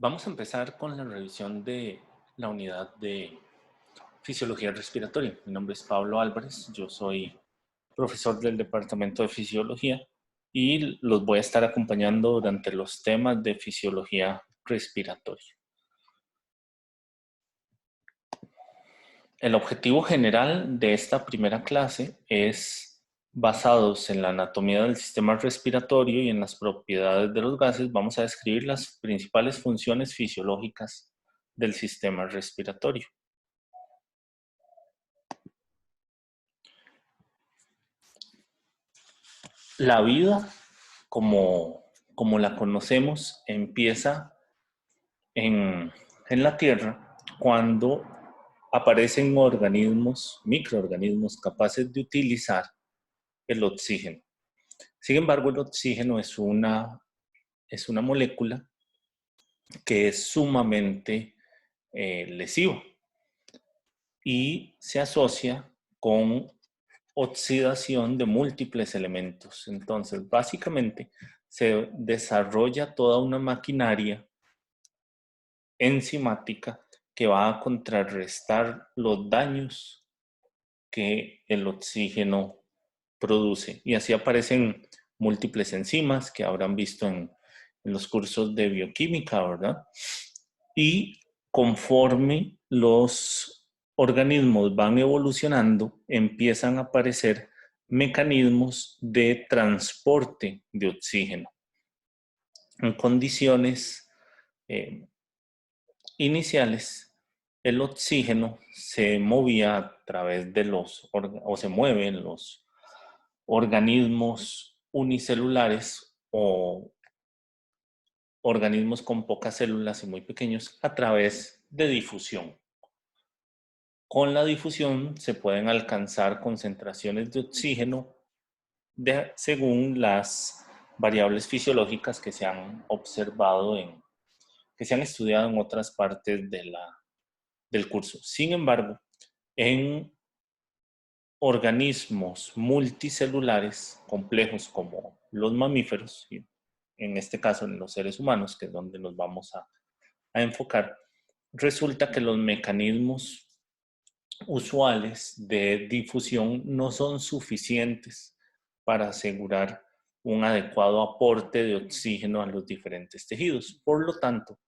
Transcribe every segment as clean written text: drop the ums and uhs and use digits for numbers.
Vamos a empezar con la revisión de la unidad de Fisiología Respiratoria. Mi nombre es Pablo Álvarez, yo soy profesor del Departamento de Fisiología y los voy a estar acompañando durante los temas de Fisiología Respiratoria. El objetivo general de esta primera clase es, basados en la anatomía del sistema respiratorio y en las propiedades de los gases, vamos a describir las principales funciones fisiológicas del sistema respiratorio. La vida, como la conocemos, empieza en la Tierra cuando aparecen organismos, microorganismos capaces de utilizar el oxígeno. Sin embargo, el oxígeno es una molécula que es sumamente lesiva y se asocia con oxidación de múltiples elementos. Entonces, básicamente, se desarrolla toda una maquinaria enzimática que va a contrarrestar los daños que el oxígeno produce. Y así aparecen múltiples enzimas que habrán visto en los cursos de bioquímica, ¿verdad? Y conforme los organismos van evolucionando, empiezan a aparecer mecanismos de transporte de oxígeno. En condiciones iniciales, el oxígeno se movía a través de se mueve en los organismos unicelulares o organismos con pocas células y muy pequeños a través de difusión. Con la difusión se pueden alcanzar concentraciones de oxígeno según las variables fisiológicas que se han observado, que se han estudiado en otras partes del curso. Sin embargo, en organismos multicelulares complejos como los mamíferos, y en este caso en los seres humanos, que es donde nos vamos a enfocar, resulta que los mecanismos usuales de difusión no son suficientes para asegurar un adecuado aporte de oxígeno a los diferentes tejidos. Por lo tanto,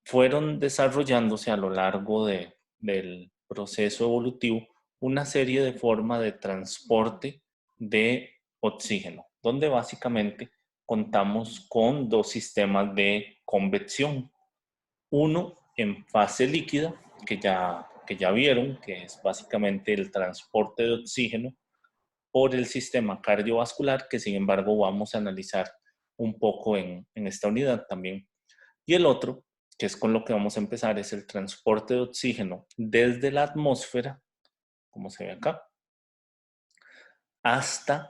fueron desarrollándose a lo largo del proceso evolutivo una serie de formas de transporte de oxígeno, donde básicamente contamos con dos sistemas de convección. Uno en fase líquida, que ya vieron, que es básicamente el transporte de oxígeno por el sistema cardiovascular, que sin embargo vamos a analizar un poco en esta unidad también. Y el otro, que es con lo que vamos a empezar, es el transporte de oxígeno desde la atmósfera, como se ve acá, hasta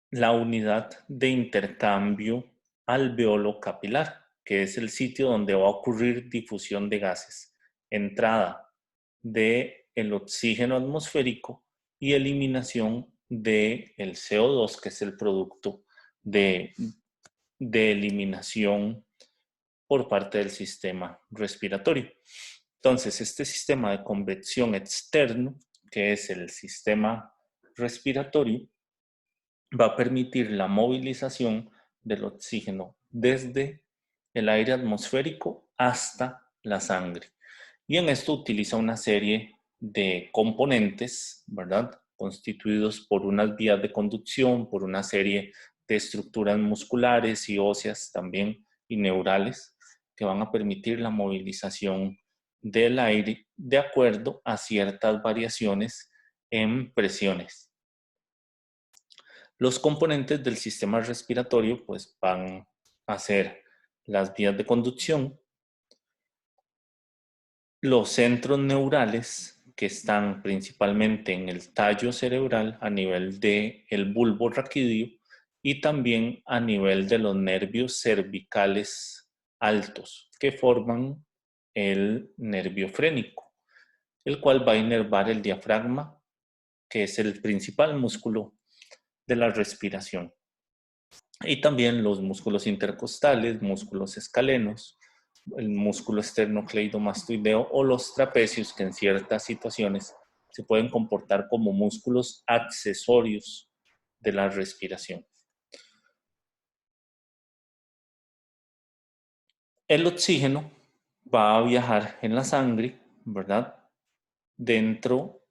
la unidad de intercambio alveolo capilar, que es el sitio donde va a ocurrir difusión de gases, entrada del oxígeno atmosférico y eliminación del CO2, que es el producto de eliminación por parte del sistema respiratorio. Entonces, este sistema de convección externo, que es el sistema respiratorio, va a permitir la movilización del oxígeno desde el aire atmosférico hasta la sangre. Y en esto utiliza una serie de componentes, ¿verdad? Constituidos por unas vías de conducción, por una serie de estructuras musculares y óseas también y neurales que van a permitir la movilización del aire de acuerdo a ciertas variaciones en presiones. Los componentes del sistema respiratorio pues van a ser las vías de conducción, los centros neurales que están principalmente en el tallo cerebral a nivel del bulbo raquídeo y también a nivel de los nervios cervicales altos que forman el nervio frénico, el cual va a inervar el diafragma, que es el principal músculo de la respiración. Y también los músculos intercostales, músculos escalenos, el músculo esternocleidomastoideo o los trapecios, que en ciertas situaciones se pueden comportar como músculos accesorios de la respiración. El oxígeno va a viajar en la sangre, ¿verdad? Dentro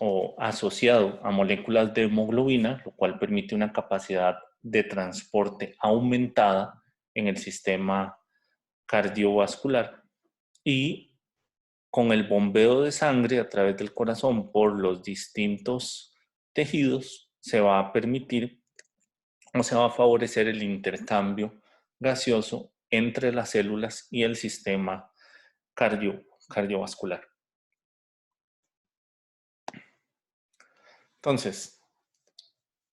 o asociado a moléculas de hemoglobina, lo cual permite una capacidad de transporte aumentada en el sistema cardiovascular. Y con el bombeo de sangre a través del corazón por los distintos tejidos, se va a permitir o se va a favorecer el intercambio gaseoso entre las células y el sistema cardiovascular. Entonces,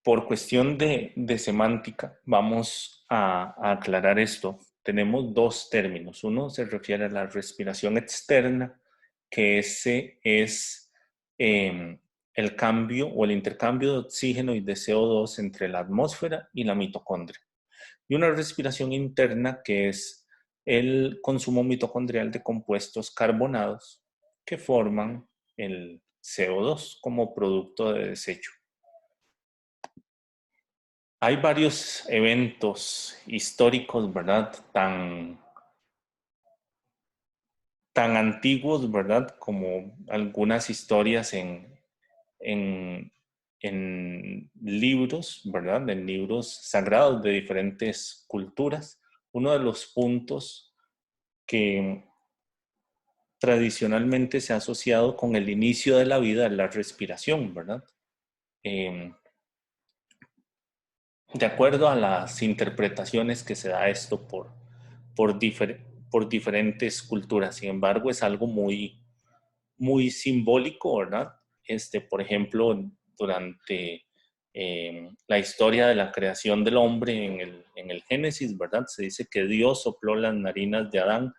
por cuestión de semántica, vamos a aclarar esto. Tenemos dos términos. Uno se refiere a la respiración externa, que ese es el cambio o el intercambio de oxígeno y de CO2 entre la atmósfera y la mitocondria. Y una respiración interna, que es el consumo mitocondrial de compuestos carbonados que forman el CO2 como producto de desecho. Hay varios eventos históricos, ¿verdad? Tan antiguos, ¿verdad? Como algunas historias en, en libros, ¿verdad? En libros sagrados de diferentes culturas. Uno de los puntos que tradicionalmente se ha asociado con el inicio de la vida es la respiración, ¿verdad? De acuerdo a las interpretaciones que se da esto por, por diferentes culturas. Sin embargo, es algo muy simbólico, ¿verdad? Por ejemplo, durante la historia de la creación del hombre en el Génesis, ¿verdad? Se dice que Dios sopló las narinas de Adán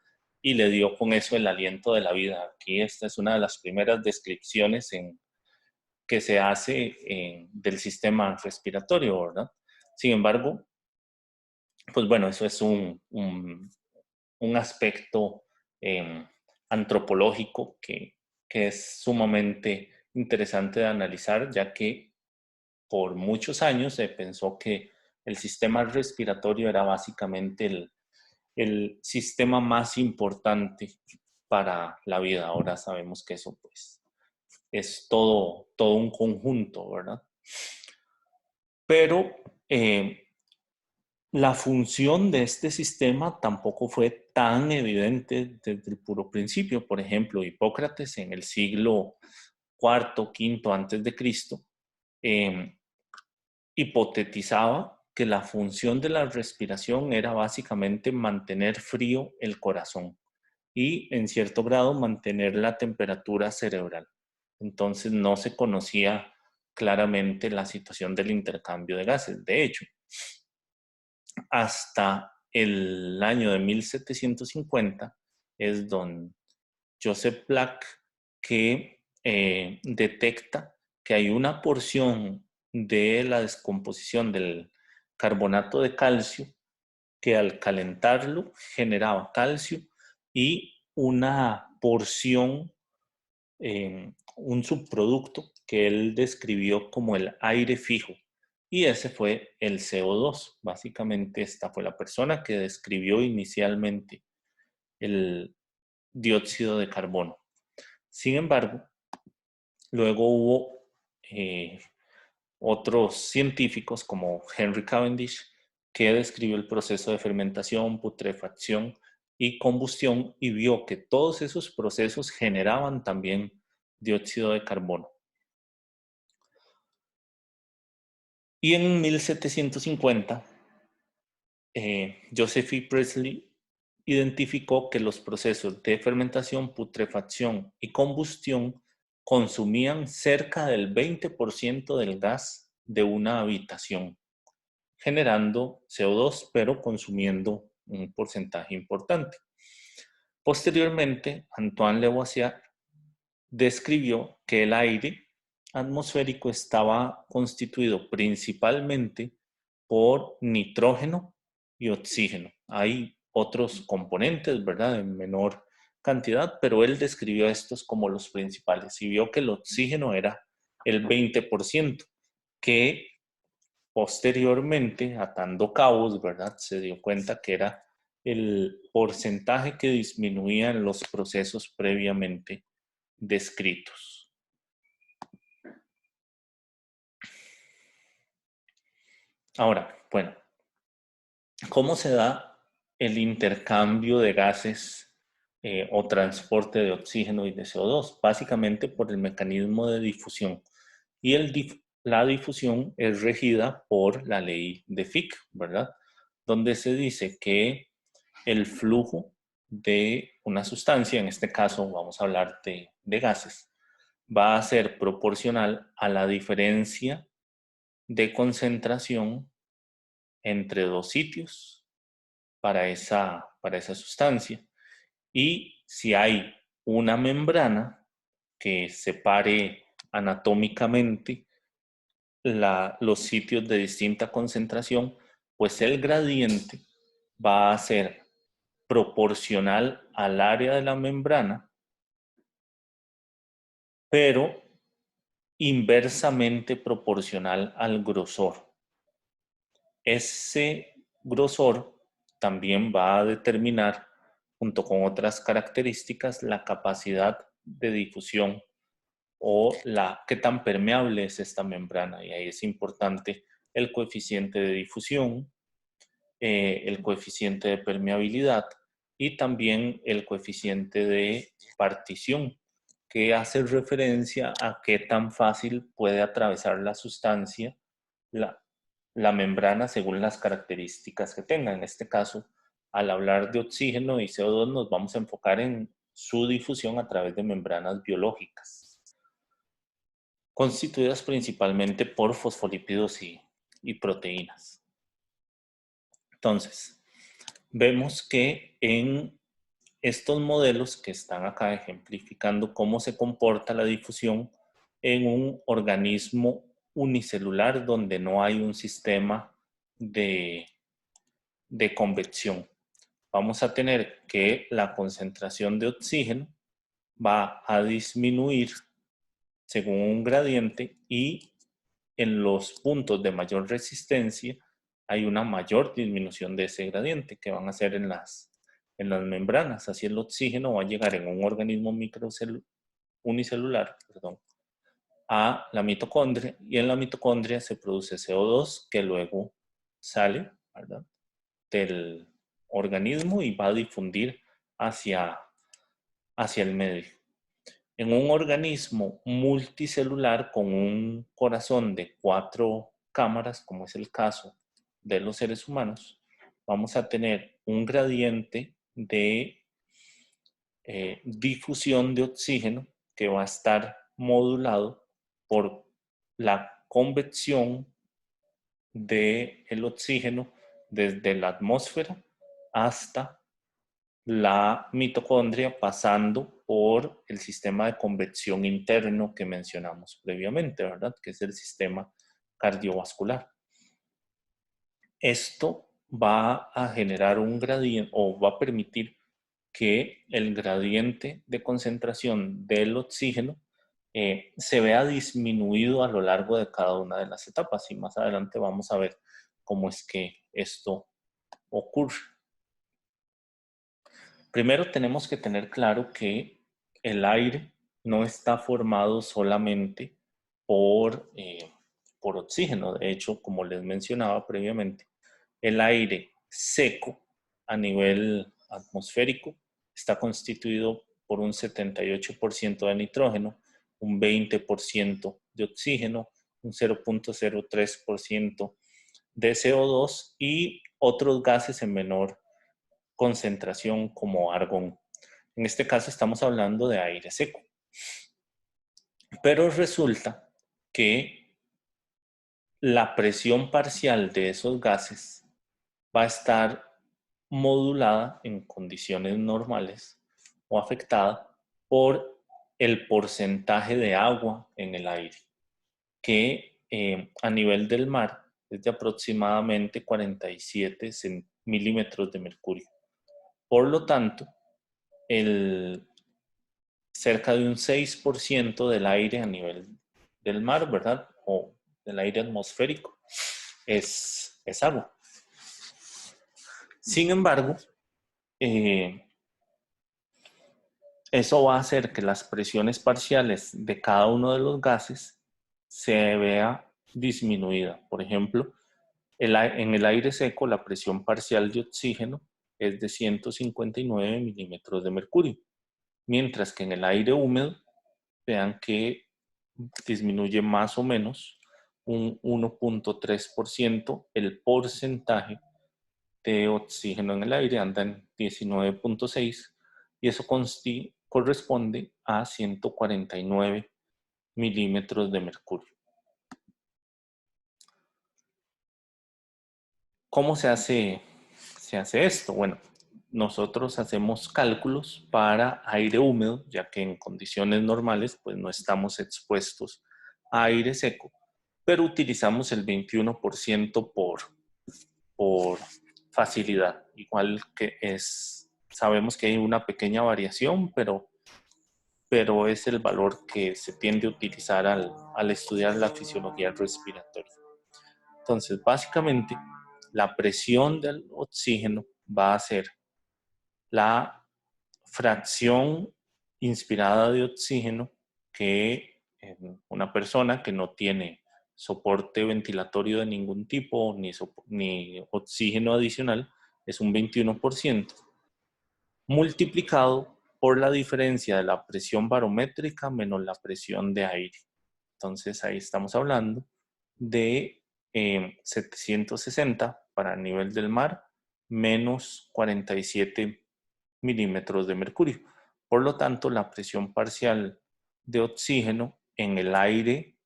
y le dio con eso el aliento de la vida. Aquí esta es una de las primeras descripciones que se hace del sistema respiratorio, ¿verdad? Sin embargo, pues bueno, eso es un aspecto antropológico que es sumamente interesante de analizar, ya que por muchos años se pensó que el sistema respiratorio era básicamente el sistema más importante para la vida. Ahora sabemos que eso pues es todo un conjunto, ¿verdad? Pero la función de este sistema tampoco fue tan evidente desde el puro principio. Por ejemplo, Hipócrates en el siglo IV, V antes de Cristo, hipotetizaba que la función de la respiración era básicamente mantener frío el corazón y en cierto grado mantener la temperatura cerebral. Entonces no se conocía claramente la situación del intercambio de gases. De hecho, hasta el año de 1750 es don Joseph Black que detecta que hay una porción de la descomposición del carbonato de calcio que al calentarlo generaba calcio y una porción, un subproducto que él describió como el aire fijo. Y ese fue el CO2. Básicamente esta fue la persona que describió inicialmente el dióxido de carbono. Sin embargo, luego hubo otros científicos como Henry Cavendish que describió el proceso de fermentación, putrefacción y combustión y vio que todos esos procesos generaban también dióxido de carbono. Y en 1750, Joseph E. Priestley identificó que los procesos de fermentación, putrefacción y combustión consumían cerca del 20% del gas de una habitación, generando CO2, pero consumiendo un porcentaje importante. Posteriormente, Antoine Lavoisier describió que el aire atmosférico estaba constituido principalmente por nitrógeno y oxígeno. Hay otros componentes, ¿verdad? En menor cantidad, pero él describió estos como los principales y vio que el oxígeno era el 20%, que posteriormente, atando cabos, ¿verdad? Se dio cuenta que era el porcentaje que disminuía en los procesos previamente descritos. Ahora, bueno, ¿cómo se da el intercambio de gases o transporte de oxígeno y de CO2? Básicamente por el mecanismo de difusión. Y la difusión es regida por la ley de Fick, ¿verdad? Donde se dice que el flujo de una sustancia, en este caso vamos a hablar de gases, va a ser proporcional a la diferencia de concentración entre dos sitios para esa sustancia. Y si hay una membrana que separe anatómicamente los sitios de distinta concentración, pues el gradiente va a ser proporcional al área de la membrana, pero inversamente proporcional al grosor. Ese grosor también va a determinar, junto con otras características, la capacidad de difusión o qué tan permeable es esta membrana. Y ahí es importante el coeficiente de difusión, el coeficiente de permeabilidad y también el coeficiente de partición, que hace referencia a qué tan fácil puede atravesar la sustancia la membrana según las características que tenga. En este caso, al hablar de oxígeno y CO2, nos vamos a enfocar en su difusión a través de membranas biológicas, constituidas principalmente por fosfolípidos y proteínas. Entonces, vemos que en estos modelos que están acá ejemplificando cómo se comporta la difusión en un organismo unicelular donde no hay un sistema de convección. Vamos a tener que la concentración de oxígeno va a disminuir según un gradiente y en los puntos de mayor resistencia hay una mayor disminución de ese gradiente que van a ser en las membranas. Así el oxígeno va a llegar en un organismo unicelular, a la mitocondria y en la mitocondria se produce CO2 que luego sale, ¿verdad?, del organismo y va a difundir hacia el medio. En un organismo multicelular con un corazón de 4 cámaras, como es el caso de los seres humanos, vamos a tener un gradiente de difusión de oxígeno que va a estar modulado por la convección del oxígeno desde la atmósfera hasta la mitocondria, pasando por el sistema de convección interno que mencionamos previamente, ¿verdad?, que es el sistema cardiovascular. Esto va a generar un gradiente o va a permitir que el gradiente de concentración del oxígeno se vea disminuido a lo largo de cada una de las etapas y más adelante vamos a ver cómo es que esto ocurre. Primero tenemos que tener claro que el aire no está formado solamente por oxígeno. De hecho, como les mencionaba previamente, el aire seco a nivel atmosférico está constituido por un 78% de nitrógeno, un 20% de oxígeno, un 0.03% de CO2 y otros gases en menor concentración como argón. En este caso estamos hablando de aire seco. Pero resulta que la presión parcial de esos gases va a estar modulada en condiciones normales o afectada por el porcentaje de agua en el aire, que a nivel del mar es de aproximadamente 47 milímetros de mercurio. Por lo tanto, cerca de un 6% del aire a nivel del mar, ¿verdad? O del aire atmosférico, es agua. Sin embargo, eso va a hacer que las presiones parciales de cada uno de los gases se vea disminuida. Por ejemplo, en el aire seco la presión parcial de oxígeno es de 159 milímetros de mercurio, mientras que en el aire húmedo, vean que disminuye más o menos un 1.3% el porcentaje de oxígeno en el aire, anda en 19.6, y eso corresponde a 149 milímetros de mercurio. ¿Cómo se hace esto? Bueno, nosotros hacemos cálculos para aire húmedo, ya que en condiciones normales pues no estamos expuestos a aire seco, pero utilizamos el 21% por facilidad. Igual que sabemos que hay una pequeña variación, pero es el valor que se tiende a utilizar al estudiar la fisiología respiratoria. Entonces, básicamente, la presión del oxígeno va a ser la fracción inspirada de oxígeno que una persona que no tiene soporte ventilatorio de ningún tipo ni oxígeno adicional es un 21%, multiplicado por la diferencia de la presión barométrica menos la presión de aire. Entonces ahí estamos hablando de 760 para el nivel del mar menos 47 milímetros de mercurio. Por lo tanto, la presión parcial de oxígeno en el aire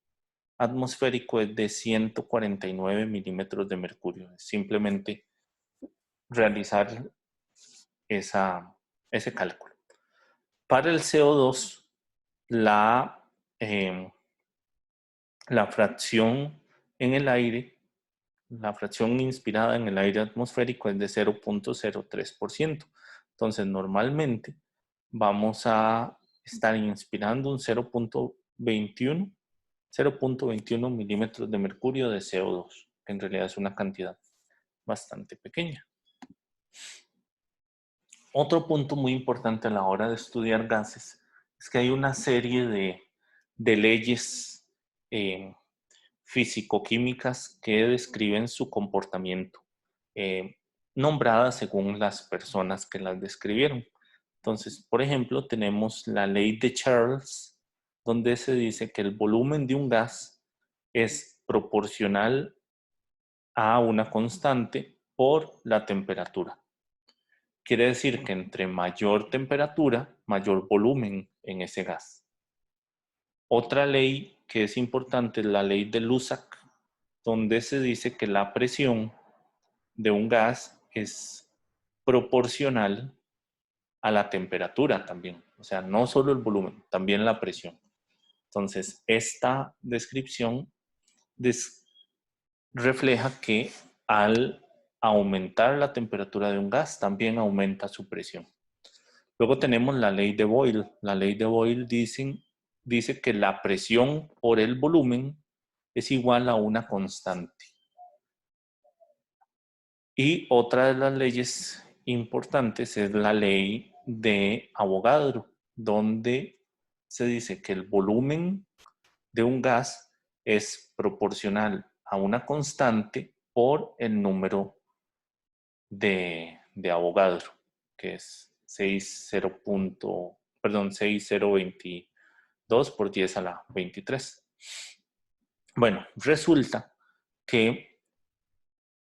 atmosférico es de 149 milímetros de mercurio. Es simplemente realizar ese cálculo. Para el CO2, eh, la fracción en el aire, la fracción inspirada en el aire atmosférico es de 0.03%. Entonces, normalmente vamos a estar inspirando un 0.21 milímetros de mercurio de CO2, que en realidad es una cantidad bastante pequeña. Otro punto muy importante a la hora de estudiar gases es que hay una serie de leyes físico-químicas que describen su comportamiento, nombradas según las personas que las describieron. Entonces, por ejemplo, tenemos la ley de Charles, donde se dice que el volumen de un gas es proporcional a una constante por la temperatura. Quiere decir que entre mayor temperatura, mayor volumen en ese gas. Otra ley que es importante es la ley de Lusak, donde se dice que la presión de un gas es proporcional a la temperatura también. O sea, no solo el volumen, también la presión. Entonces, esta descripción refleja que al aumentar la temperatura de un gas, también aumenta su presión. Luego tenemos la ley de Boyle. La ley de Boyle dice que la presión por el volumen es igual a una constante. Y otra de las leyes importantes es la ley de Avogadro, donde se dice que el volumen de un gas es proporcional a una constante por el número de Avogadro, que es 6022 por 10 a la 23. Bueno, resulta que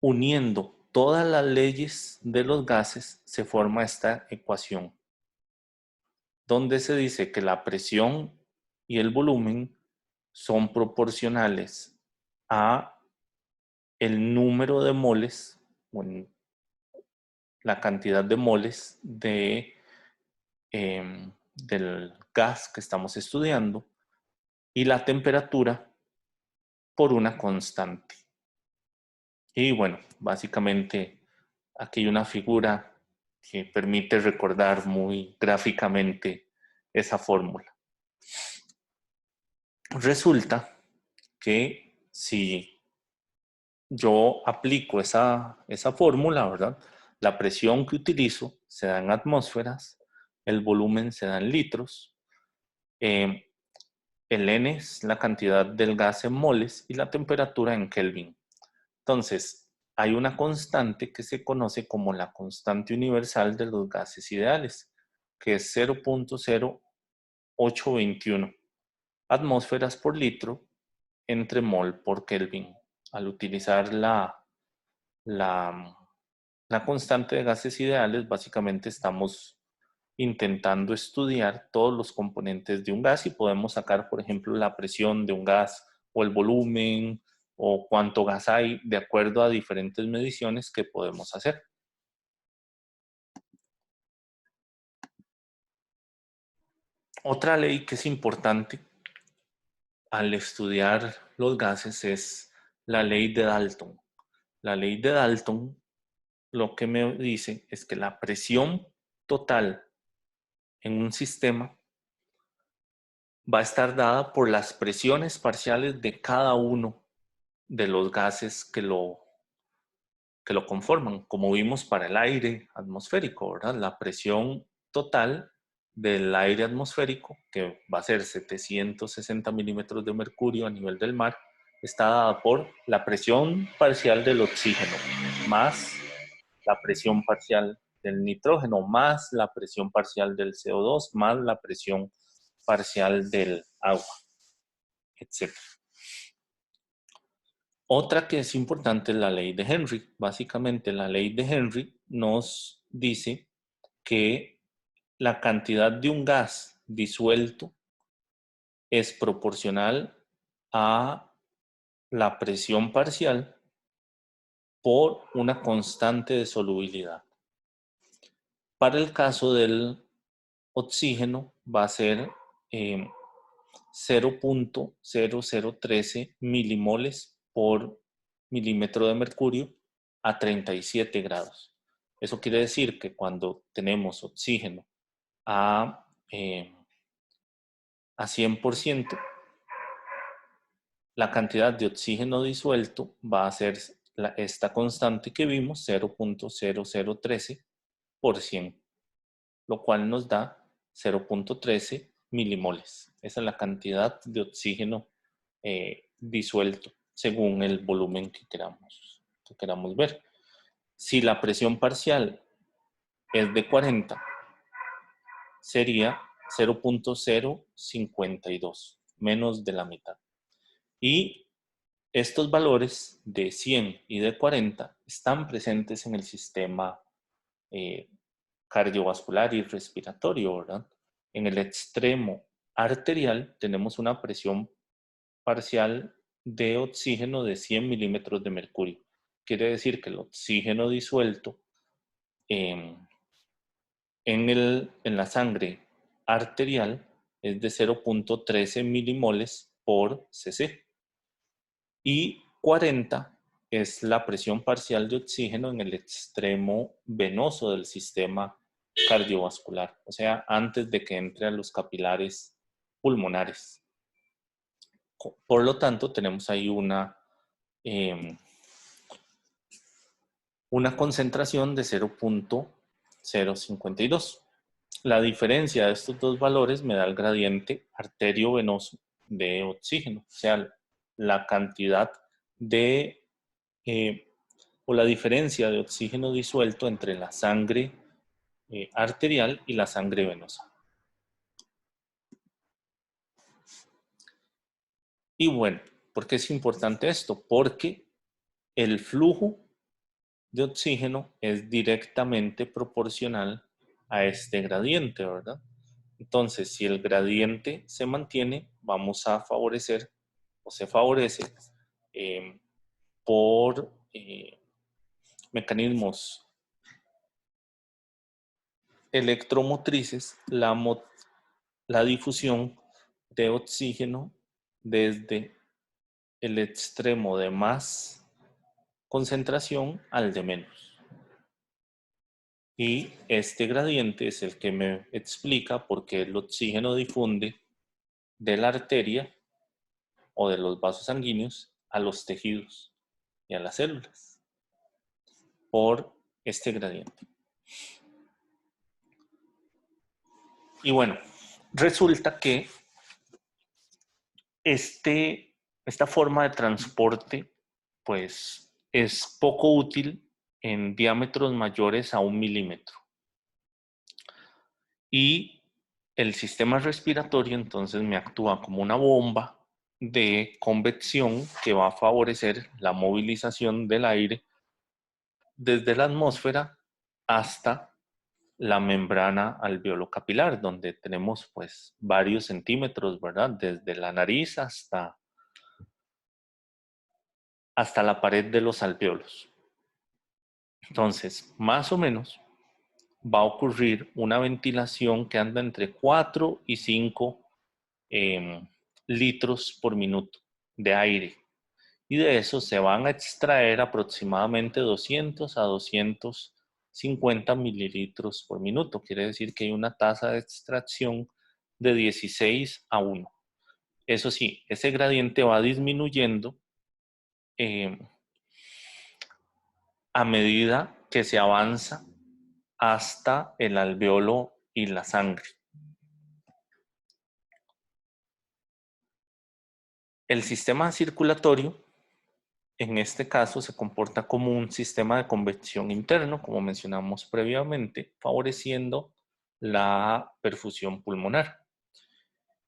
uniendo todas las leyes de los gases se forma esta ecuación, donde se dice que la presión y el volumen son proporcionales a el número de moles, la cantidad de moles del gas que estamos estudiando, y la temperatura por una constante. Y bueno, básicamente aquí hay una figura que permite recordar muy gráficamente esa fórmula. Resulta que si yo aplico esa fórmula, ¿verdad? La presión que utilizo se da en atmósferas, el volumen se da en litros, el N es la cantidad del gas en moles y la temperatura en Kelvin. Entonces, hay una constante que se conoce como la constante universal de los gases ideales, que es 0.0821 atmósferas por litro entre mol por Kelvin. Al utilizar la constante de gases ideales, básicamente estamos intentando estudiar todos los componentes de un gas y podemos sacar, por ejemplo, la presión de un gas o el volumen o cuánto gas hay de acuerdo a diferentes mediciones que podemos hacer. Otra ley que es importante al estudiar los gases es la ley de Dalton. La ley de Dalton lo que me dice es que la presión total en un sistema va a estar dada por las presiones parciales de cada uno de los gases que lo conforman, como vimos para el aire atmosférico, ¿verdad? La presión total del aire atmosférico, que va a ser 760 milímetros de mercurio a nivel del mar, está dada por la presión parcial del oxígeno, más la presión parcial del nitrógeno, más la presión parcial del CO2, más la presión parcial del agua, etc. Otra que es importante es la ley de Henry. Básicamente la ley de Henry nos dice que la cantidad de un gas disuelto es proporcional a la presión parcial por una constante de solubilidad. Para el caso del oxígeno va a ser 0.0013 milimoles por milímetro de mercurio a 37 grados. Eso quiere decir que cuando tenemos oxígeno a 100%, la cantidad de oxígeno disuelto va a ser esta constante que vimos, 0.0013 por 100, lo cual nos da 0.13 milimoles. Esa es la cantidad de oxígeno disuelto según el volumen que queramos ver. Si la presión parcial es de 40, sería 0.052, menos de la mitad. Y estos valores de 100 y de 40 están presentes en el sistema cardiovascular y respiratorio, ¿verdad? En el extremo arterial tenemos una presión parcial de oxígeno de 100 milímetros de mercurio. Quiere decir que el oxígeno disuelto en la sangre arterial es de 0.13 milimoles por cc. Y 40 es la presión parcial de oxígeno en el extremo venoso del sistema cardiovascular, o sea, antes de que entre a los capilares pulmonares. Por lo tanto, tenemos ahí una concentración de 0.052. La diferencia de estos dos valores me da el gradiente arteriovenoso de oxígeno, o sea, la cantidad de, o la diferencia de oxígeno disuelto entre la sangre arterial y la sangre venosa. Y bueno, ¿por qué es importante esto? Porque el flujo de oxígeno es directamente proporcional a este gradiente, ¿verdad? Entonces, si el gradiente se mantiene, vamos a favorecer o se favorece por mecanismos electromotrices la difusión de oxígeno desde el extremo de más concentración al de menos. Y este gradiente es el que me explica por qué el oxígeno difunde de la arteria o de los vasos sanguíneos a los tejidos y a las células, por este gradiente. Y bueno, resulta que esta forma de transporte pues es poco útil en diámetros mayores a 1 milímetro. Y el sistema respiratorio entonces me actúa como una bomba de convección que va a favorecer la movilización del aire desde la atmósfera hasta la membrana alveolo-capilar, donde tenemos pues varios centímetros, ¿verdad? Desde la nariz hasta la pared de los alveolos. Entonces, más o menos, va a ocurrir una ventilación que anda entre 4 y 5 litros por minuto de aire. Y de eso se van a extraer aproximadamente 200 a 250 mililitros por minuto. Quiere decir que hay una tasa de extracción de 16 a 1. Eso sí, ese gradiente va disminuyendo a medida que se avanza hasta el alveolo y la sangre. El sistema circulatorio, en este caso, se comporta como un sistema de convección interno, como mencionamos previamente, favoreciendo la perfusión pulmonar.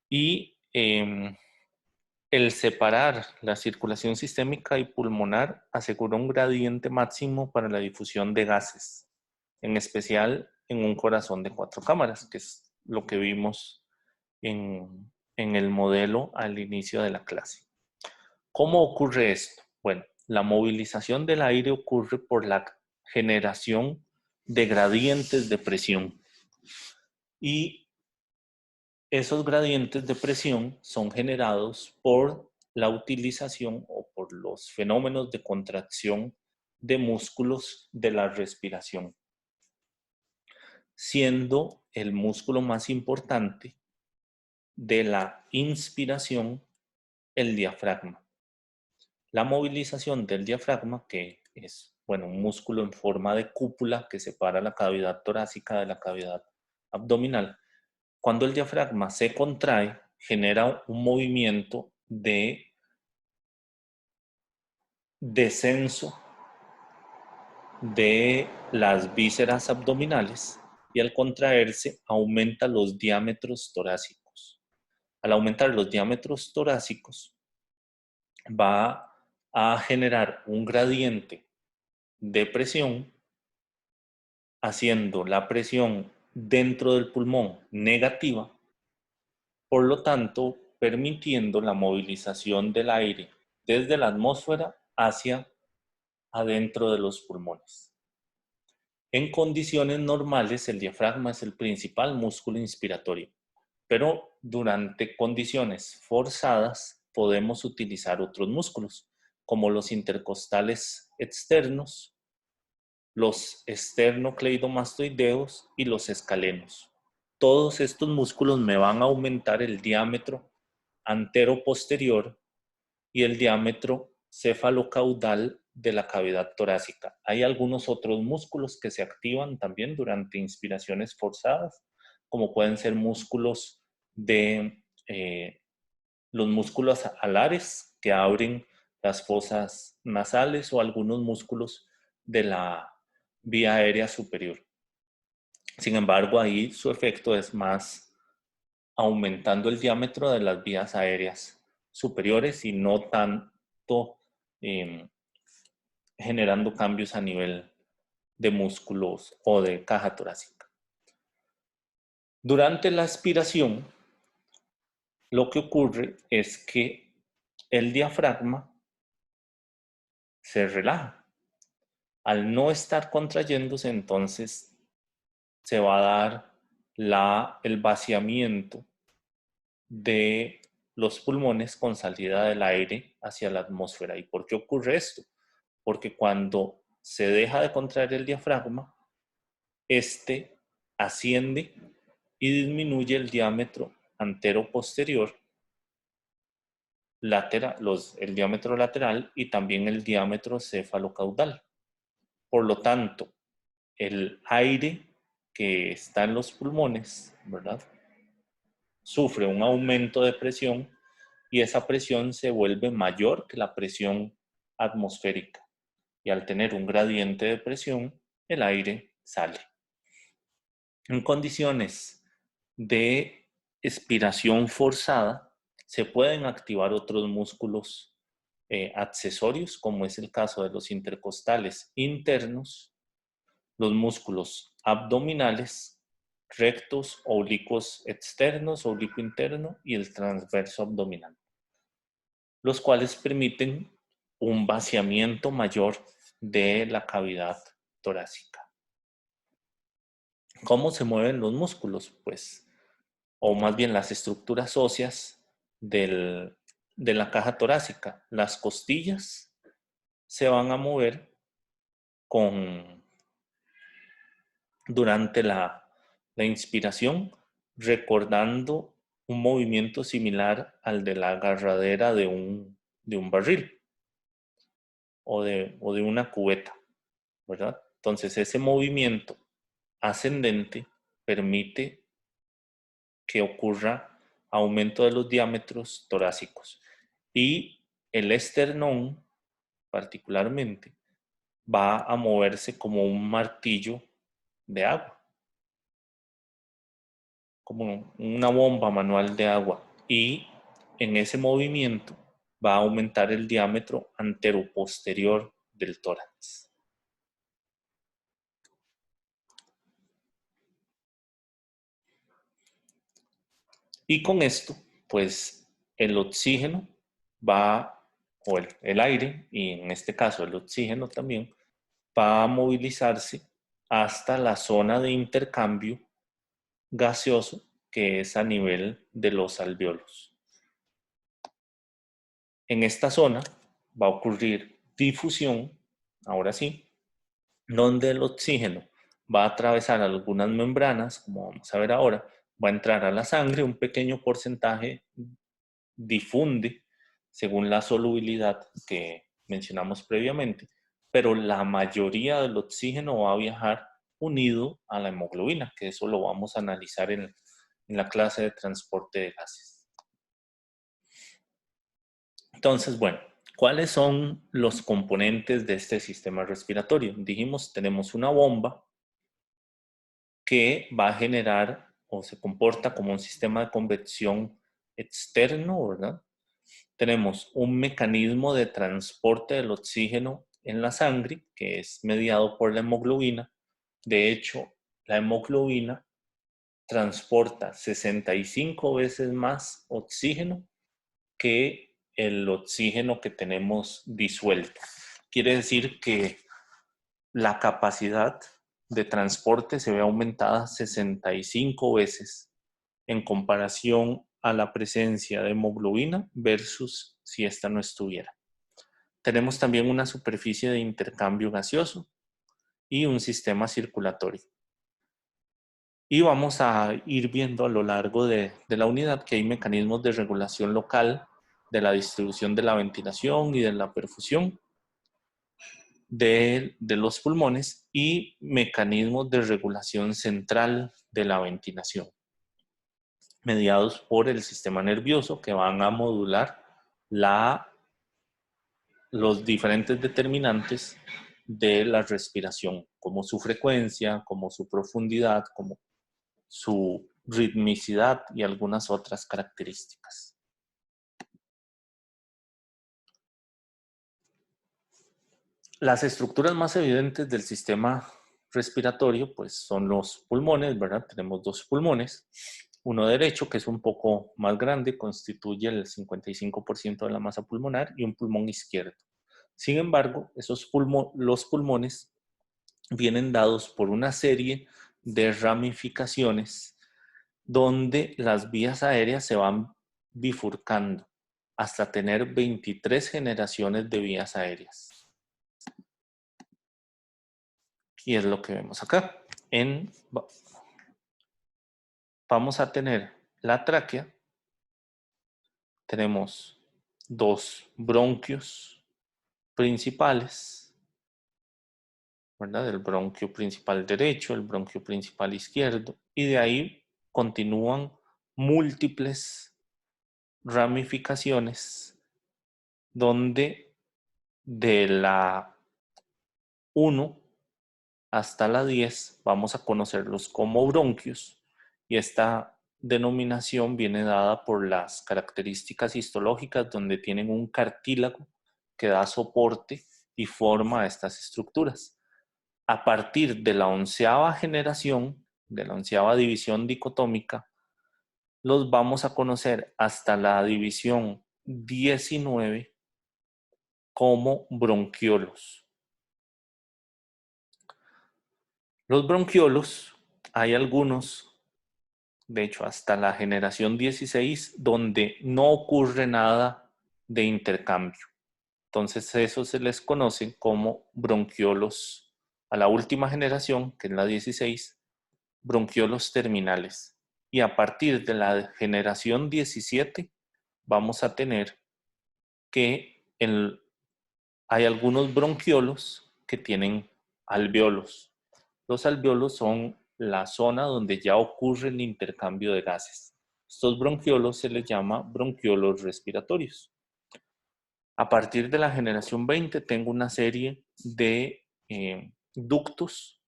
Y el separar la circulación sistémica y pulmonar asegura un gradiente máximo para la difusión de gases, en especial en un corazón de 4 cámaras, que es lo que vimos en el modelo al inicio de la clase. ¿Cómo ocurre esto? Bueno, la movilización del aire ocurre por la generación de gradientes de presión. Y esos gradientes de presión son generados por la utilización o por los fenómenos de contracción de músculos de la respiración, siendo el músculo más importante de la inspiración el diafragma. La movilización del diafragma, que es un músculo en forma de cúpula que separa la cavidad torácica de la cavidad abdominal, cuando el diafragma se contrae, genera un movimiento de descenso de las vísceras abdominales y al contraerse aumenta los diámetros torácicos. Al aumentar los diámetros torácicos va a generar un gradiente de presión, haciendo la presión dentro del pulmón negativa, por lo tanto permitiendo la movilización del aire desde la atmósfera hacia adentro de los pulmones. En condiciones normales, el diafragma es el principal músculo inspiratorio, pero durante condiciones forzadas podemos utilizar otros músculos, como los intercostales externos, los esternocleidomastoideos y los escalenos. Todos estos músculos me van a aumentar el diámetro antero-posterior y el diámetro cefalocaudal de la cavidad torácica. Hay algunos otros músculos que se activan también durante inspiraciones forzadas, como pueden ser músculos de los músculos alares que abren las fosas nasales o algunos músculos de la vía aérea superior. Sin embargo, ahí su efecto es más aumentando el diámetro de las vías aéreas superiores y no tanto generando cambios a nivel de músculos o de caja torácica. Durante la aspiración, lo que ocurre es que el diafragma se relaja. Al no estar contrayéndose, entonces se va a dar el vaciamiento de los pulmones con salida del aire hacia la atmósfera. ¿Y por qué ocurre esto? Porque cuando se deja de contraer el diafragma, este asciende y disminuye el diámetro antero-posterior, el diámetro lateral y también el diámetro cefalocaudal. Por lo tanto, el aire que está en los pulmones, ¿verdad?, sufre un aumento de presión y esa presión se vuelve mayor que la presión atmosférica. Y al tener un gradiente de presión, el aire sale. En condiciones de expiración forzada, se pueden activar otros músculos accesorios, como es el caso de los intercostales internos, los músculos abdominales, rectos, oblicuos externos, oblicuo interno y el transverso abdominal, los cuales permiten un vaciamiento mayor de la cavidad torácica. ¿Cómo se mueven los músculos? Pues, o más bien las estructuras óseas de la caja torácica. Las costillas se van a mover durante la inspiración, recordando un movimiento similar al de la agarradera de un barril o de una cubeta, ¿verdad? Entonces ese movimiento ascendente permite que ocurra aumento de los diámetros torácicos y el esternón particularmente va a moverse como un martillo de agua, como una bomba manual de agua, y en ese movimiento va a aumentar el diámetro anteroposterior del tórax. Y con esto, pues el oxígeno o el aire, y en este caso el oxígeno también, va a movilizarse hasta la zona de intercambio gaseoso que es a nivel de los alvéolos. En esta zona va a ocurrir difusión, ahora sí, donde el oxígeno va a atravesar algunas membranas, como vamos a ver ahora, va a entrar a la sangre, un pequeño porcentaje difunde según la solubilidad que mencionamos previamente, pero la mayoría del oxígeno va a viajar unido a la hemoglobina, que eso lo vamos a analizar en la clase de transporte de gases. Entonces, bueno, ¿cuáles son los componentes de este sistema respiratorio? Dijimos, tenemos una bomba que va a generar o se comporta como un sistema de convección externo, ¿verdad? Tenemos un mecanismo de transporte del oxígeno en la sangre que es mediado por la hemoglobina. De hecho, la hemoglobina transporta 65 veces más oxígeno que el oxígeno que tenemos disuelto. Quiere decir que la capacidad de transporte se ve aumentada 65 veces en comparación a la presencia de hemoglobina versus si esta no estuviera. Tenemos también una superficie de intercambio gaseoso y un sistema circulatorio. Y vamos a ir viendo a lo largo de la unidad que hay mecanismos de regulación local de la distribución de la ventilación y de la perfusión de los pulmones y mecanismos de regulación central de la ventilación, mediados por el sistema nervioso que van a modular los diferentes determinantes de la respiración, como su frecuencia, como su profundidad, como su ritmicidad y algunas otras características. Las estructuras más evidentes del sistema respiratorio pues son los pulmones, ¿verdad? Tenemos dos pulmones, uno derecho que es un poco más grande, constituye el 55% de la masa pulmonar, y un pulmón izquierdo. Sin embargo, los pulmones vienen dados por una serie de ramificaciones donde las vías aéreas se van bifurcando hasta tener 23 generaciones de vías aéreas. Y es lo que vemos acá. vamos a tener la tráquea, tenemos dos bronquios principales, ¿verdad? El bronquio principal derecho, el bronquio principal izquierdo, y de ahí continúan múltiples ramificaciones donde de la 1 hasta la 10 vamos a conocerlos como bronquios, y esta denominación viene dada por las características histológicas donde tienen un cartílago que da soporte y forma a estas estructuras. A partir de la 11ª generación, de la 11ª división dicotómica, los vamos a conocer hasta la división 19 como bronquiolos. Los bronquiolos, hay algunos, de hecho hasta la generación 16, donde no ocurre nada de intercambio. Entonces eso se les conoce como bronquiolos. A la última generación, que es la 16, bronquiolos terminales. Y a partir de la generación 17 vamos a tener que hay algunos bronquiolos que tienen alveolos. Los alveolos son la zona donde ya ocurre el intercambio de gases. Estos bronquiolos se les llama bronquiolos respiratorios. A partir de la generación 20 tengo una serie de ductos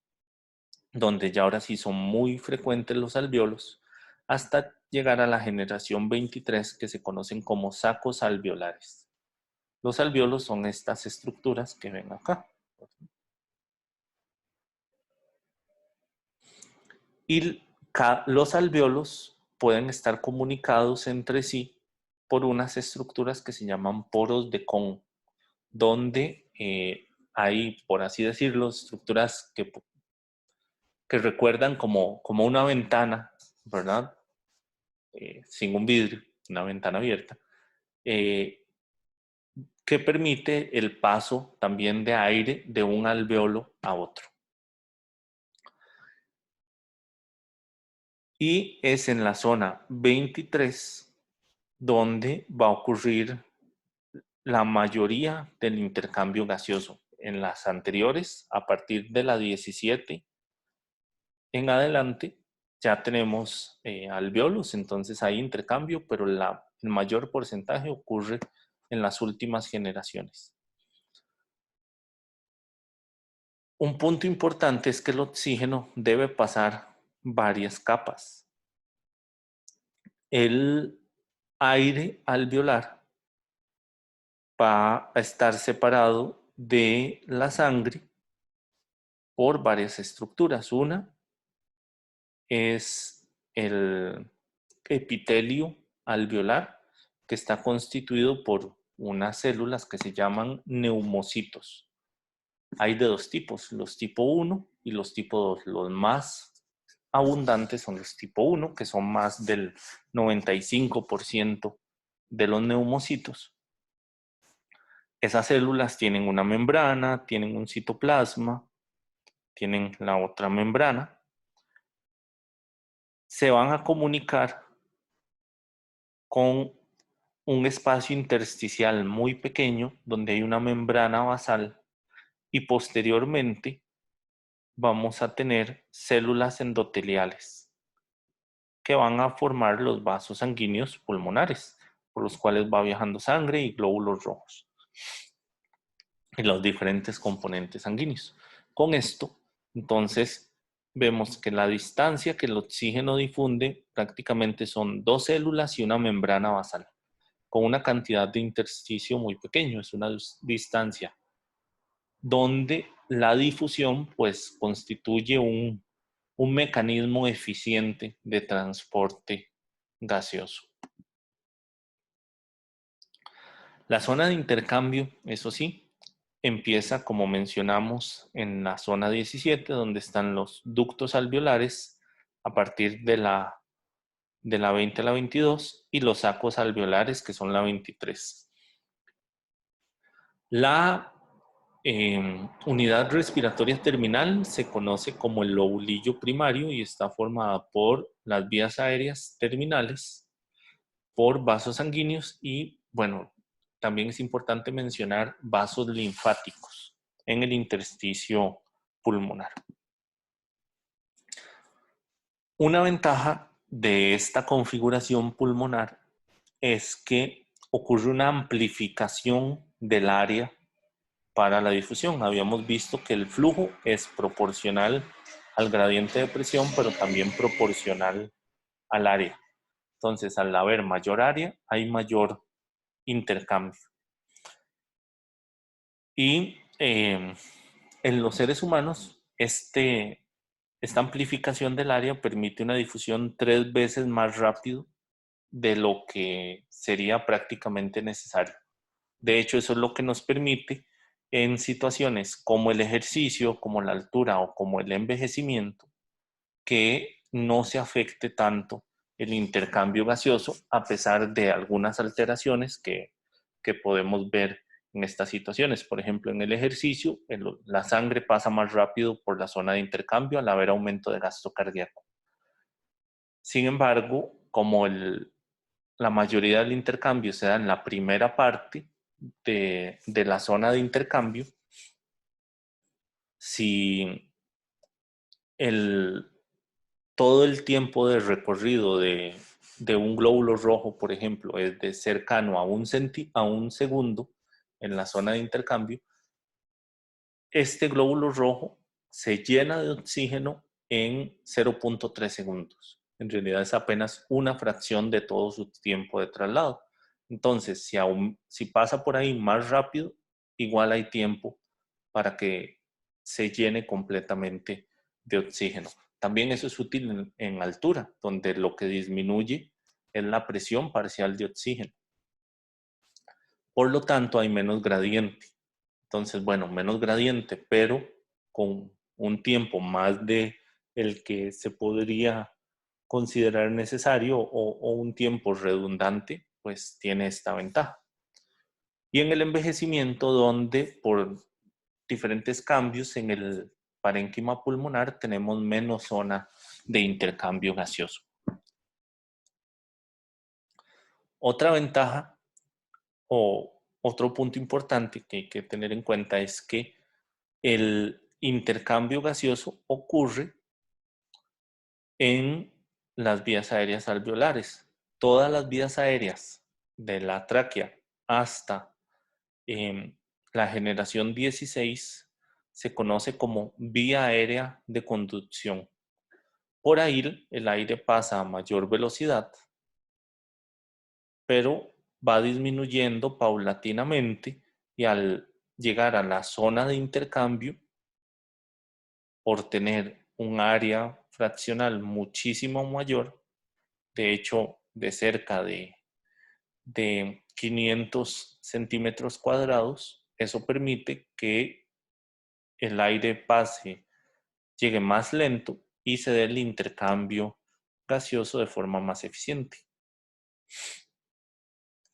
donde ya ahora sí son muy frecuentes los alveolos, hasta llegar a la generación 23 que se conocen como sacos alveolares. Los alveolos son estas estructuras que ven acá. Y los alveolos pueden estar comunicados entre sí por unas estructuras que se llaman poros de Kohn, donde hay, por así decirlo, estructuras que recuerdan como una ventana, ¿verdad? Sin un vidrio, una ventana abierta, que permite el paso también de aire de un alveolo a otro. Y es en la zona 23 donde va a ocurrir la mayoría del intercambio gaseoso. En las anteriores, a partir de la 17 en adelante, ya tenemos alveolos, entonces hay intercambio, pero el mayor porcentaje ocurre en las últimas generaciones. Un punto importante es que el oxígeno debe pasar varias capas. El aire alveolar va a estar separado de la sangre por varias estructuras. Una es el epitelio alveolar, que está constituido por unas células que se llaman neumocitos. Hay de dos tipos, los tipo 1 y los tipo 2. Los más abundantes son los tipo 1, que son más del 95% de los neumocitos. Esas células tienen una membrana, tienen un citoplasma, tienen la otra membrana. Se van a comunicar con un espacio intersticial muy pequeño donde hay una membrana basal, y posteriormente vamos a tener células endoteliales que van a formar los vasos sanguíneos pulmonares, por los cuales va viajando sangre y glóbulos rojos y los diferentes componentes sanguíneos. Con esto, entonces, vemos que la distancia que el oxígeno difunde prácticamente son dos células y una membrana basal, con una cantidad de intersticio muy pequeño. Es una distancia donde la difusión pues constituye un mecanismo eficiente de transporte gaseoso. La zona de intercambio, eso sí, empieza, como mencionamos, en la zona 17, donde están los ductos alveolares a partir de la 20 a la 22, y los sacos alveolares, que son la 23. La unidad respiratoria terminal se conoce como el lobulillo primario y está formada por las vías aéreas terminales, por vasos sanguíneos y, bueno, también es importante mencionar vasos linfáticos en el intersticio pulmonar. Una ventaja de esta configuración pulmonar es que ocurre una amplificación del área para la difusión. Habíamos visto que el flujo es proporcional al gradiente de presión, pero también proporcional al área. Entonces, al haber mayor área, hay mayor intercambio. Y en los seres humanos, esta amplificación del área permite una difusión 3 veces más rápido de lo que sería prácticamente necesario. De hecho, eso es lo que nos permite en situaciones como el ejercicio, como la altura o como el envejecimiento, que no se afecte tanto el intercambio gaseoso a pesar de algunas alteraciones que podemos ver en estas situaciones. Por ejemplo, en el ejercicio, la sangre pasa más rápido por la zona de intercambio al haber aumento de gasto cardíaco. Sin embargo, como la mayoría del intercambio se da en la primera parte de la zona de intercambio, si todo el tiempo de recorrido de un glóbulo rojo, por ejemplo, es de cercano a un segundo en la zona de intercambio, este glóbulo rojo se llena de oxígeno en 0.3 segundos. En realidad es apenas una fracción de todo su tiempo de traslado. Entonces, si pasa por ahí más rápido, igual hay tiempo para que se llene completamente de oxígeno. También eso es útil en altura, donde lo que disminuye es la presión parcial de oxígeno. Por lo tanto, hay menos gradiente. Entonces, bueno, menos gradiente, pero con un tiempo más de el que se podría considerar necesario o un tiempo redundante, pues tiene esta ventaja. Y en el envejecimiento, donde por diferentes cambios en el parénquima pulmonar tenemos menos zona de intercambio gaseoso. Otra ventaja o otro punto importante que hay que tener en cuenta es que el intercambio gaseoso ocurre en las vías aéreas alveolares. Todas las vías aéreas de la tráquea hasta la generación 16 se conoce como vía aérea de conducción. Por ahí el aire pasa a mayor velocidad, pero va disminuyendo paulatinamente y al llegar a la zona de intercambio, por tener un área fraccional muchísimo mayor, de hecho de cerca de 500 centímetros cuadrados, eso permite que el aire pase, llegue más lento y se dé el intercambio gaseoso de forma más eficiente.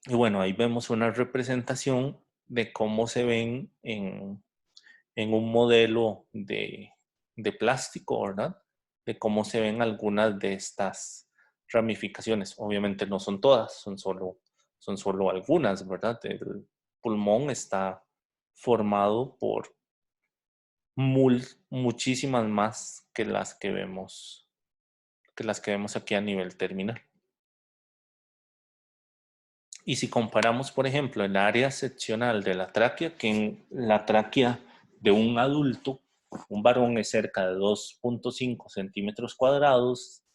Y bueno, ahí vemos una representación de cómo se ven en un modelo de plástico, ¿verdad? De cómo se ven algunas de estas ramificaciones. Obviamente no son todas, son solo algunas, ¿verdad? El pulmón está formado por muchísimas más que las que vemos aquí a nivel terminal. Y si comparamos, por ejemplo, el área seccional de la tráquea, que en la tráquea de un adulto, un varón es cerca de 2.5 centímetros cuadrados,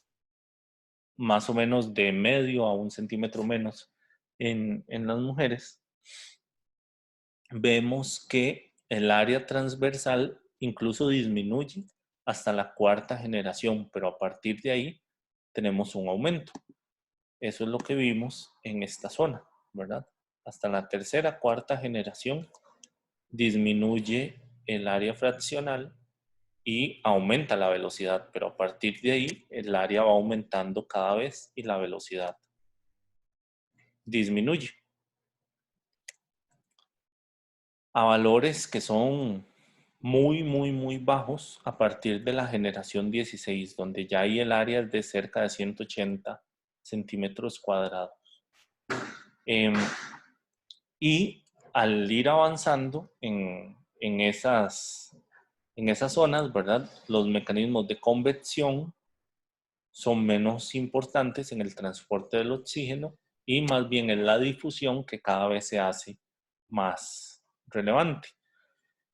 más o menos de medio a 1 centímetro menos en las mujeres, vemos que el área transversal incluso disminuye hasta la cuarta generación, pero a partir de ahí tenemos un aumento. Eso es lo que vimos en esta zona, ¿verdad? Hasta la tercera, cuarta generación disminuye el área fraccional y aumenta la velocidad, pero a partir de ahí el área va aumentando cada vez y la velocidad disminuye. a valores que son muy bajos a partir de la generación 16, donde ya hay el área de cerca de 180 centímetros cuadrados. Y al ir avanzando en esas zonas, ¿verdad? Los mecanismos de convección son menos importantes en el transporte del oxígeno y más bien en la difusión que cada vez se hace más relevante.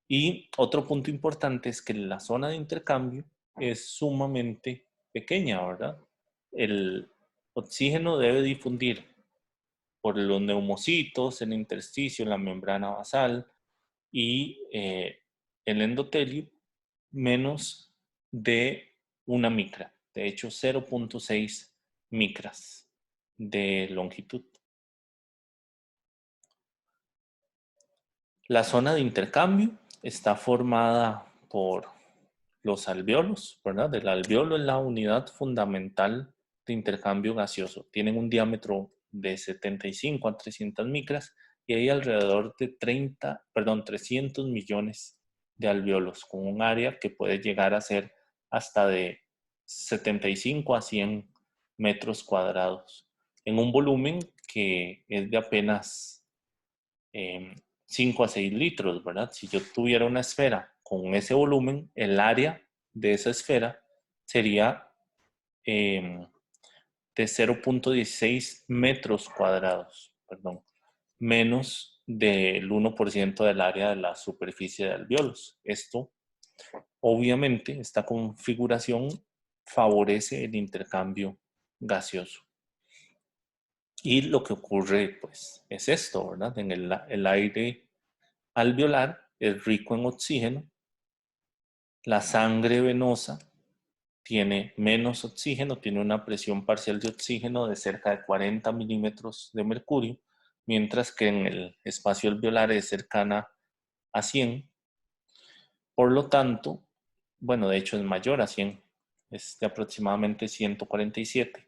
Y otro punto importante es que la zona de intercambio es sumamente pequeña, ¿verdad? El oxígeno debe difundir por los neumocitos, el intersticio, la membrana basal y el endotelio menos de una micra, de hecho 0.6 micras de longitud. La zona de intercambio está formada por los alvéolos, ¿verdad? El alvéolo es la unidad fundamental de intercambio gaseoso. Tienen un diámetro de 75 a 300 micras y hay alrededor de 300 millones de alvéolos, con un área que puede llegar a ser hasta de 75 a 100 metros cuadrados, en un volumen que es de apenas 5 a 6 litros, ¿verdad? Si yo tuviera una esfera con ese volumen, el área de esa esfera sería de 0.16 metros cuadrados, perdón, menos del 1% del área de la superficie de alvéolos. Esto, obviamente, esta configuración favorece el intercambio gaseoso. Y lo que ocurre, pues, es esto, ¿verdad? En el aire alveolar es rico en oxígeno, la sangre venosa tiene menos oxígeno, tiene una presión parcial de oxígeno de cerca de 40 milímetros de mercurio, mientras que en el espacio alveolar es cercana a 100. Por lo tanto, bueno, de hecho es mayor a 100, es de aproximadamente 147,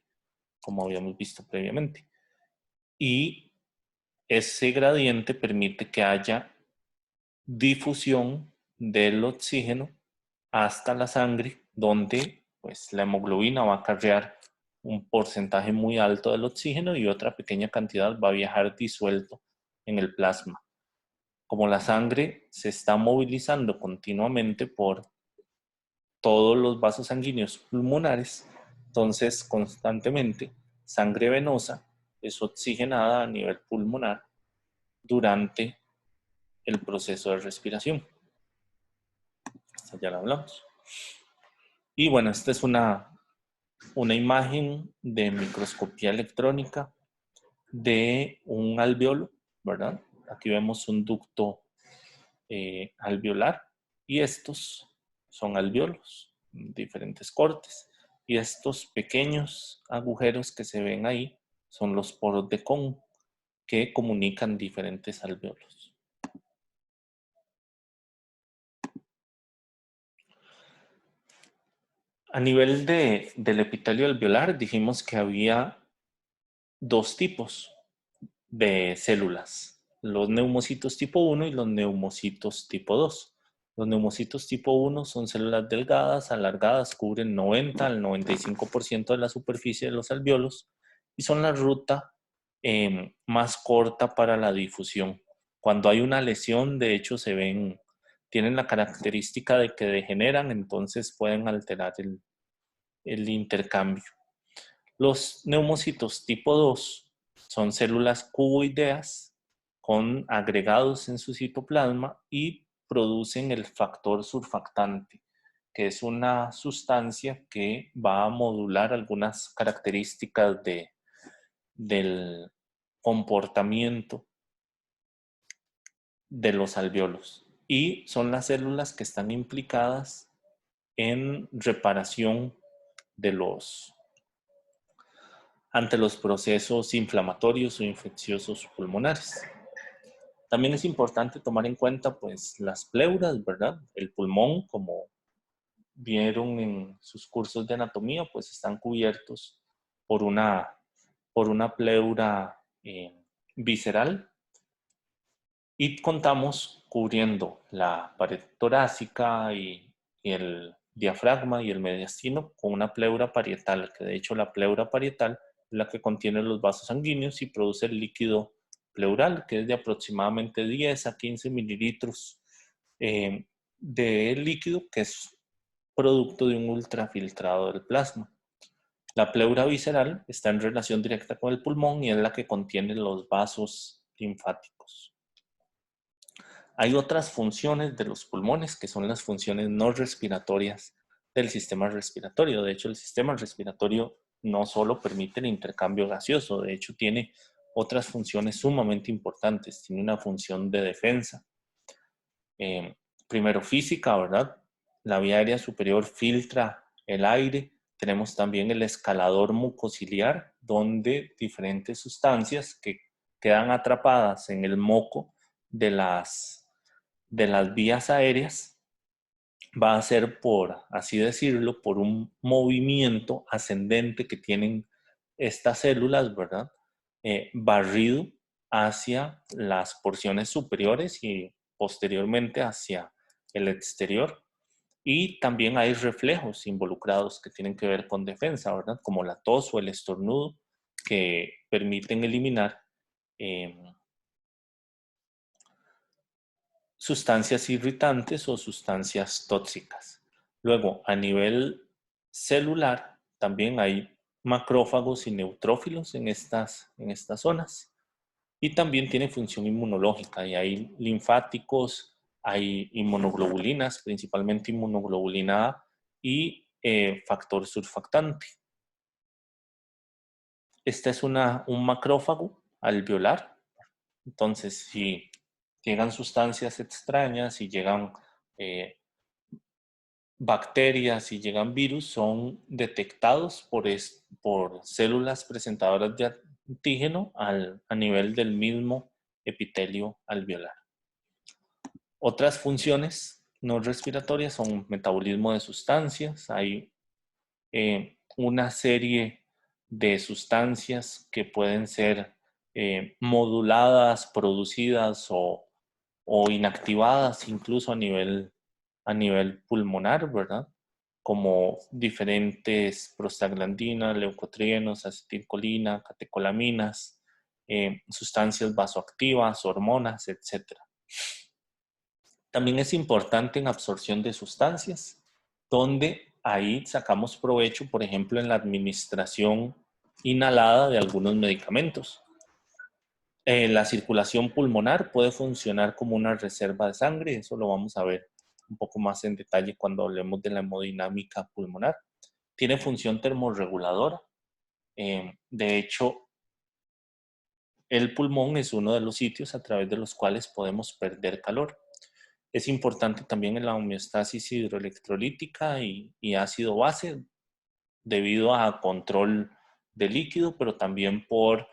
como habíamos visto previamente. Y ese gradiente permite que haya difusión del oxígeno hasta la sangre, donde pues la hemoglobina va a cargar un porcentaje muy alto del oxígeno y otra pequeña cantidad va a viajar disuelto en el plasma. Como la sangre se está movilizando continuamente por todos los vasos sanguíneos pulmonares, entonces constantemente sangre venosa es oxigenada a nivel pulmonar durante el proceso de respiración. Esto ya lo hablamos. Y bueno, esta es una imagen de microscopía electrónica de un alvéolo, ¿verdad? Aquí vemos un ducto alveolar y estos son alvéolos, diferentes cortes. Y estos pequeños agujeros que se ven ahí son los poros de Kohn que comunican diferentes alvéolos. A nivel del epitelio alveolar dijimos que había dos tipos de células, los neumocitos tipo 1 y los neumocitos tipo 2. Los neumocitos tipo 1 son células delgadas, alargadas, cubren 90 al 95% de la superficie de los alvéolos y son la ruta más corta para la difusión. Cuando hay una lesión, de hecho, tienen la característica de que degeneran, entonces pueden alterar el intercambio. Los neumocitos tipo 2 son células cuboideas con agregados en su citoplasma y producen el factor surfactante, que es una sustancia que va a modular algunas características del comportamiento de los alvéolos. Y son las células que están implicadas en reparación de ante los procesos inflamatorios o infecciosos pulmonares. También es importante tomar en cuenta pues las pleuras, ¿verdad? El pulmón, como vieron en sus cursos de anatomía, pues están cubiertos por una pleura visceral Y contamos cubriendo la pared torácica y el diafragma y el mediastino con una pleura parietal, que de hecho la pleura parietal es la que contiene los vasos sanguíneos y produce el líquido pleural, que es de aproximadamente 10 a 15 mililitros de líquido, que es producto de un ultrafiltrado del plasma. La pleura visceral está en relación directa con el pulmón y es la que contiene los vasos linfáticos. Hay otras funciones de los pulmones que son las funciones no respiratorias del sistema respiratorio. De hecho, el sistema respiratorio no solo permite el intercambio gaseoso, de hecho tiene otras funciones sumamente importantes. Tiene una función de defensa. Primero física, ¿verdad? La vía aérea superior filtra el aire. Tenemos también el escalador mucociliar, donde diferentes sustancias que quedan atrapadas en el moco de las vías aéreas va a ser, por así decirlo, por un movimiento ascendente que tienen estas células, ¿verdad? Barrido hacia las porciones superiores y posteriormente hacia el exterior. Y también hay reflejos involucrados que tienen que ver con defensa, ¿verdad? Como la tos o el estornudo, que permiten eliminar sustancias irritantes o sustancias tóxicas. Luego, a nivel celular, también hay macrófagos y neutrófilos en estas zonas. Y también tiene función inmunológica y hay linfáticos, hay inmunoglobulinas, principalmente inmunoglobulina A y factor surfactante. Este es un macrófago alveolar. Entonces, si llegan sustancias extrañas, si llegan bacterias, si llegan virus, son detectados por células presentadoras de antígeno a nivel del mismo epitelio alveolar. Otras funciones no respiratorias son metabolismo de sustancias. Hay una serie de sustancias que pueden ser moduladas, producidas o inactivadas incluso a nivel pulmonar, ¿verdad? Como diferentes prostaglandinas, leucotrienos, acetilcolina, catecolaminas, sustancias vasoactivas, hormonas, etc. También es importante en absorción de sustancias, donde ahí sacamos provecho, por ejemplo, en la administración inhalada de algunos medicamentos. La circulación pulmonar puede funcionar como una reserva de sangre, eso lo vamos a ver un poco más en detalle cuando hablemos de la hemodinámica pulmonar. Tiene función termorreguladora. De hecho, el pulmón es uno de los sitios a través de los cuales podemos perder calor. Es importante también en la homeostasis hidroelectrolítica y ácido base debido a control de líquido, pero también por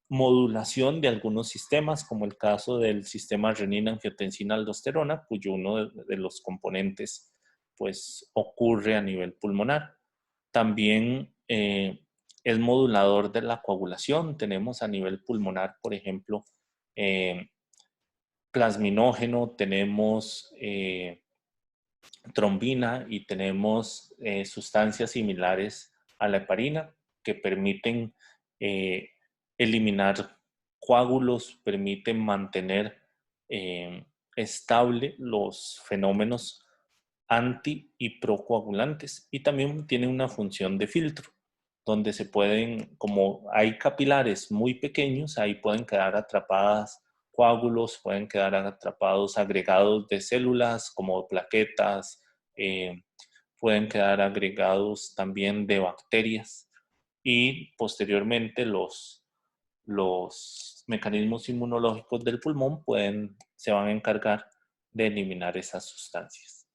modulación de algunos sistemas, como el caso del sistema renina-angiotensina-aldosterona, cuyo uno de los componentes pues ocurre a nivel pulmonar. También es modulador de la coagulación. Tenemos a nivel pulmonar, por ejemplo, plasminógeno, tenemos trombina y tenemos sustancias similares a la heparina que permiten eliminar coágulos, permiten mantener estable los fenómenos anti y procoagulantes y también tienen una función de filtro donde se pueden, como hay capilares muy pequeños, ahí pueden quedar atrapadas coágulos, pueden quedar atrapados agregados de células como plaquetas, pueden quedar agregados también de bacterias y posteriormente los mecanismos inmunológicos del pulmón se van a encargar de eliminar esas sustancias.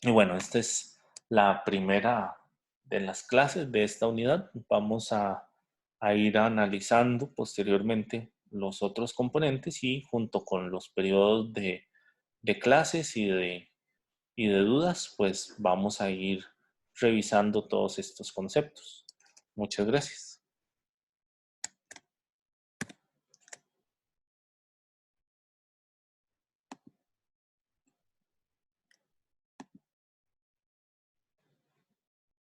Y bueno, esta es la primera de las clases de esta unidad. Vamos a ir analizando posteriormente los otros componentes y junto con los periodos de clases y de dudas, pues vamos a ir revisando todos estos conceptos. Muchas gracias.